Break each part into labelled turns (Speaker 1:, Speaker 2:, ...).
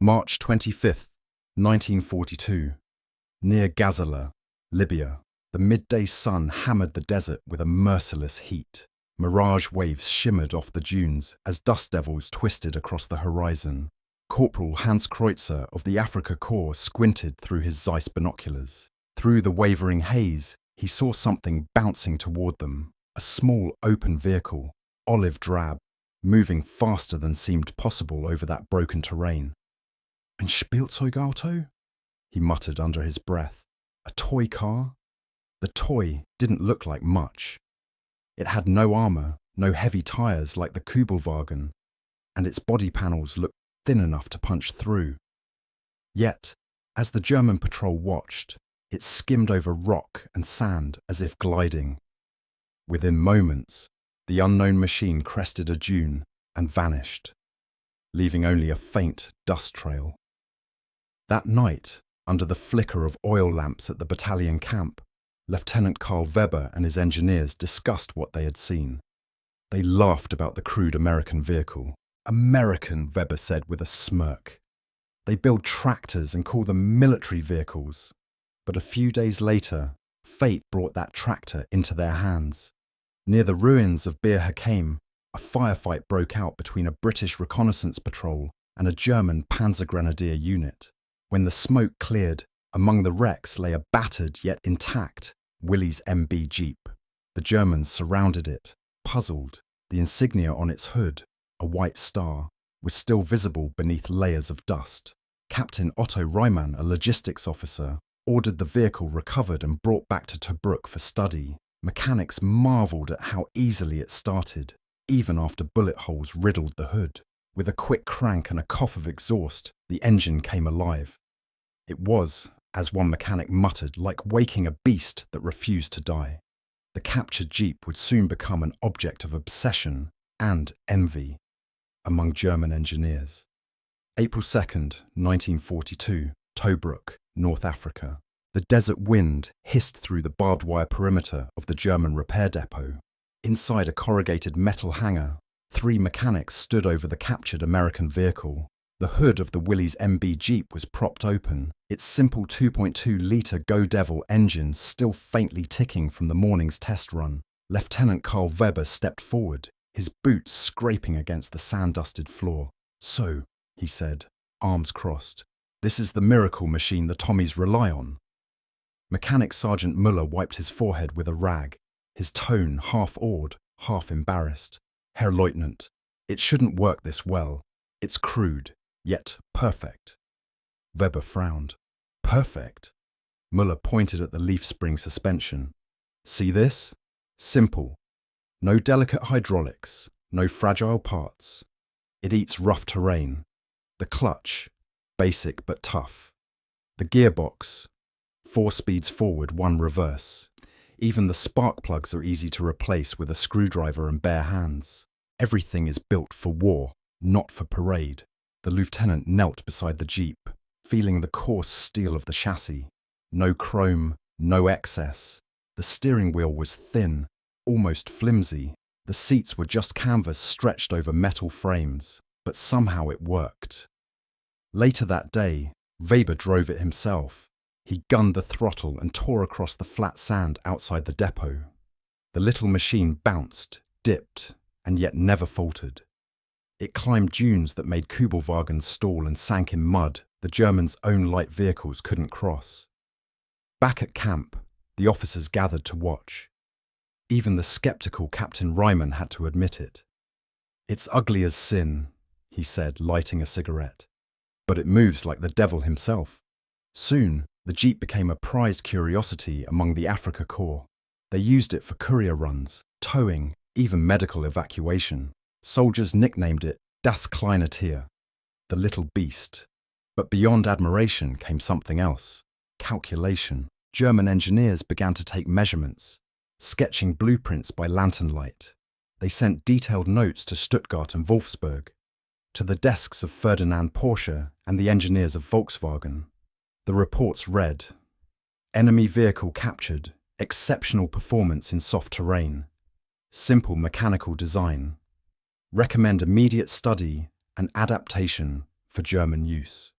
Speaker 1: March 25th, 1942. Near Gazala, Libya, the midday sun hammered the desert with a merciless heat. Mirage waves shimmered off the dunes as dust devils twisted across the horizon. Corporal Hans Kreutzer of the Afrika Korps squinted through his Zeiss binoculars. Through the wavering haze, he saw something bouncing toward them, a small open vehicle, olive drab, moving faster than seemed possible over that broken terrain. "Ein Spielzeugauto?" he muttered under his breath. A toy car? The toy didn't look like much. It had no armour, no heavy tyres like the Kübelwagen, and its body panels looked thin enough to punch through. Yet, as the German patrol watched, it skimmed over rock and sand as if gliding. Within moments, the unknown machine crested a dune and vanished, leaving only a faint dust trail. That night, under the flicker of oil lamps at the battalion camp, Lieutenant Karl Weber and his engineers discussed what they had seen. They laughed about the crude American vehicle. "American," Weber said with a smirk. "They build tractors and call them military vehicles." But a few days later, fate brought that tractor into their hands. Near the ruins of Bir Hakeim, a firefight broke out between a British reconnaissance patrol and a German Panzer Grenadier unit. When the smoke cleared, among the wrecks lay a battered yet intact Willys MB Jeep. The Germans surrounded it, puzzled. The insignia on its hood, a white star, was still visible beneath layers of dust. Captain Otto Reimann, a logistics officer, ordered the vehicle recovered and brought back to Tobruk for study. Mechanics marvelled at how easily it started, even after bullet holes riddled the hood. With a quick crank and a cough of exhaust, the engine came alive. It was, as one mechanic muttered, like waking a beast that refused to die. The captured Jeep would soon become an object of obsession and envy among German engineers. April 2nd, 1942, Tobruk, North Africa. The desert wind hissed through the barbed wire perimeter of the German repair depot. Inside a corrugated metal hangar, 3 mechanics stood over the captured American vehicle. The hood of the Willys MB Jeep was propped open, its simple 2.2-litre Go Devil engine still faintly ticking from the morning's test run. Lieutenant Karl Weber stepped forward, his boots scraping against the sand-dusted floor. "So," he said, arms crossed, "this is the miracle machine the Tommies rely on." Mechanic Sergeant Muller wiped his forehead with a rag, his tone half awed, half embarrassed. "Herr Leutnant, it shouldn't work this well. It's crude, yet perfect." Weber frowned. "Perfect?" Muller pointed at the leaf spring suspension. "See this? Simple. No delicate hydraulics, no fragile parts. It eats rough terrain. The clutch, basic but tough. The gearbox, 4 speeds forward, 1 reverse. Even the spark plugs are easy to replace with a screwdriver and bare hands. Everything is built for war, not for parade." The lieutenant knelt beside the Jeep, feeling the coarse steel of the chassis. No chrome, no excess. The steering wheel was thin, almost flimsy. The seats were just canvas stretched over metal frames, but somehow it worked. Later that day, Weber drove it himself. He gunned the throttle and tore across the flat sand outside the depot. The little machine bounced, dipped, and yet never faltered. It climbed dunes that made Kübelwagens stall and sank in mud the Germans' own light vehicles couldn't cross. Back at camp, the officers gathered to watch. Even the skeptical Captain Reimann had to admit it. "It's ugly as sin," he said, lighting a cigarette. "But it moves like the devil himself." Soon, the Jeep became a prized curiosity among the Afrika Korps. They used it for courier runs, towing, even medical evacuation. Soldiers nicknamed it Das kleine Tier, the little beast. But beyond admiration came something else: calculation. German engineers began to take measurements, sketching blueprints by lantern light. They sent detailed notes to Stuttgart and Wolfsburg, to the desks of Ferdinand Porsche and the engineers of Volkswagen. The reports read: enemy vehicle captured, exceptional performance in soft terrain, simple mechanical design. Recommend immediate study and adaptation for German use.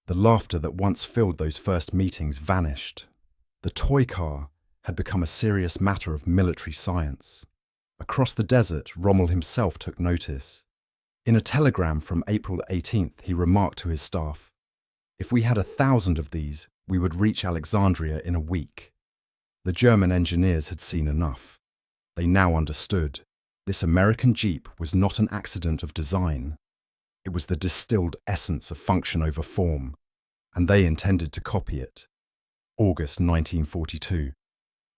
Speaker 1: The laughter that once filled those first meetings vanished. The toy car had become a serious matter of military science. Across the desert, Rommel himself took notice. In a telegram from April 18th, he remarked to his staff, "If we had 1,000 of these, we would reach Alexandria in a week." The German engineers had seen enough. They now understood. This American Jeep was not an accident of design. It was the distilled essence of function over form, and they intended to copy it. August 1942.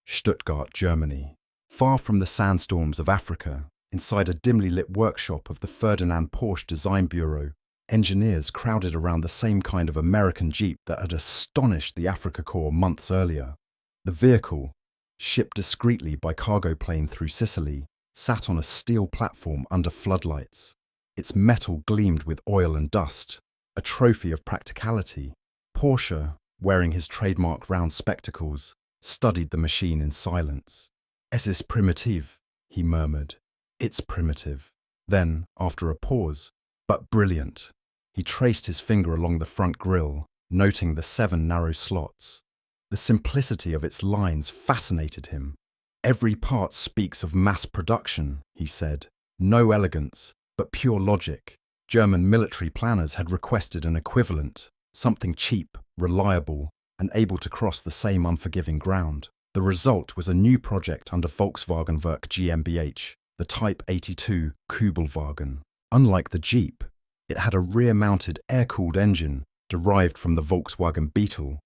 Speaker 1: Stuttgart, Germany. Far from the sandstorms of Africa, inside a dimly lit workshop of the Ferdinand Porsche Design Bureau, engineers crowded around the same kind of American Jeep that had astonished the Africa Corps months earlier. The vehicle, shipped discreetly by cargo plane through Sicily, sat on a steel platform under floodlights. Its metal gleamed with oil and dust, a trophy of practicality. Porsche, wearing his trademark round spectacles, studied the machine in silence. "Es ist primitiv," he murmured. "It's primitive." Then, after a pause, "But brilliant," he traced his finger along the front grille, noting the 7 narrow slots. The simplicity of its lines fascinated him. "Every part speaks of mass production," he said. "No elegance, but pure logic." German military planners had requested an equivalent, something cheap, reliable, and able to cross the same unforgiving ground. The result was a new project under Volkswagen Werk GmbH, the Type 82 Kübelwagen. Unlike the Jeep, it had a rear-mounted air-cooled engine derived from the Volkswagen Beetle,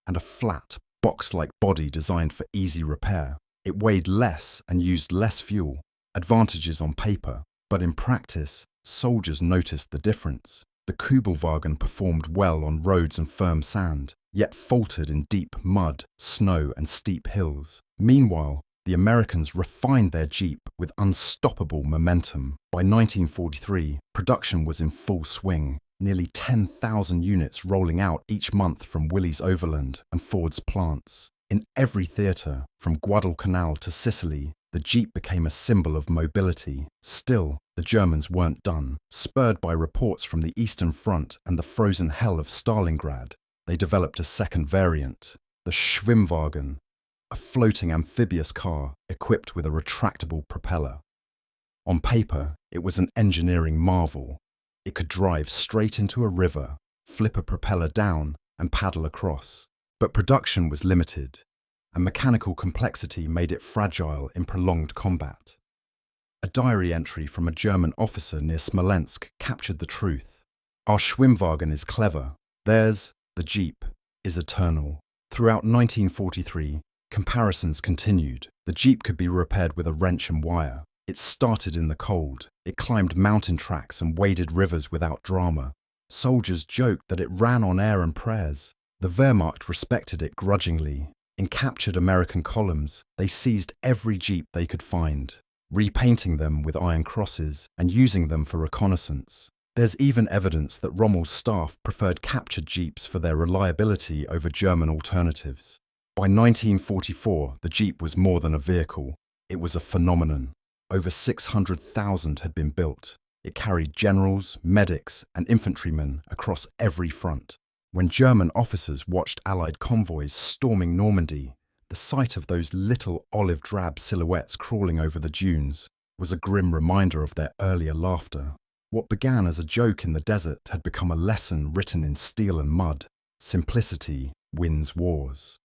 Speaker 1: and a flat, box-like body designed for easy repair. It weighed less and used less fuel, advantages on paper, but in practice, soldiers noticed the difference. The Kübelwagen performed well on roads and firm sand, yet faltered in deep mud, snow, and steep hills. Meanwhile, the Americans refined their Jeep with unstoppable momentum. By 1943, production was in full swing, nearly 10,000 units rolling out each month from Willys Overland and Ford's plants. In every theatre, from Guadalcanal to Sicily, the Jeep became a symbol of mobility. Still, the Germans weren't done. Spurred by reports from the Eastern Front and the frozen hell of Stalingrad, they developed a second variant, the Schwimmwagen, a floating amphibious car equipped with a retractable propeller. On paper, it was an engineering marvel. It could drive straight into a river, flip a propeller down, and paddle across. But production was limited, and mechanical complexity made it fragile in prolonged combat. A diary entry from a German officer near Smolensk captured the truth. "Our Schwimmwagen is clever. Theirs, the Jeep, is eternal." Throughout 1943, comparisons continued. The Jeep could be repaired with a wrench and wire. It started in the cold. It climbed mountain tracks and waded rivers without drama. Soldiers joked that it ran on air and prayers. The Wehrmacht respected it grudgingly. In captured American columns, they seized every Jeep they could find, repainting them with iron crosses and using them for reconnaissance. There's even evidence that Rommel's staff preferred captured Jeeps for their reliability over German alternatives. By 1944, the Jeep was more than a vehicle. It was a phenomenon. Over 600,000 had been built. It carried generals, medics, and infantrymen across every front. When German officers watched Allied convoys storming Normandy, the sight of those little olive-drab silhouettes crawling over the dunes was a grim reminder of their earlier laughter. What began as a joke in the desert had become a lesson written in steel and mud. Simplicity wins wars.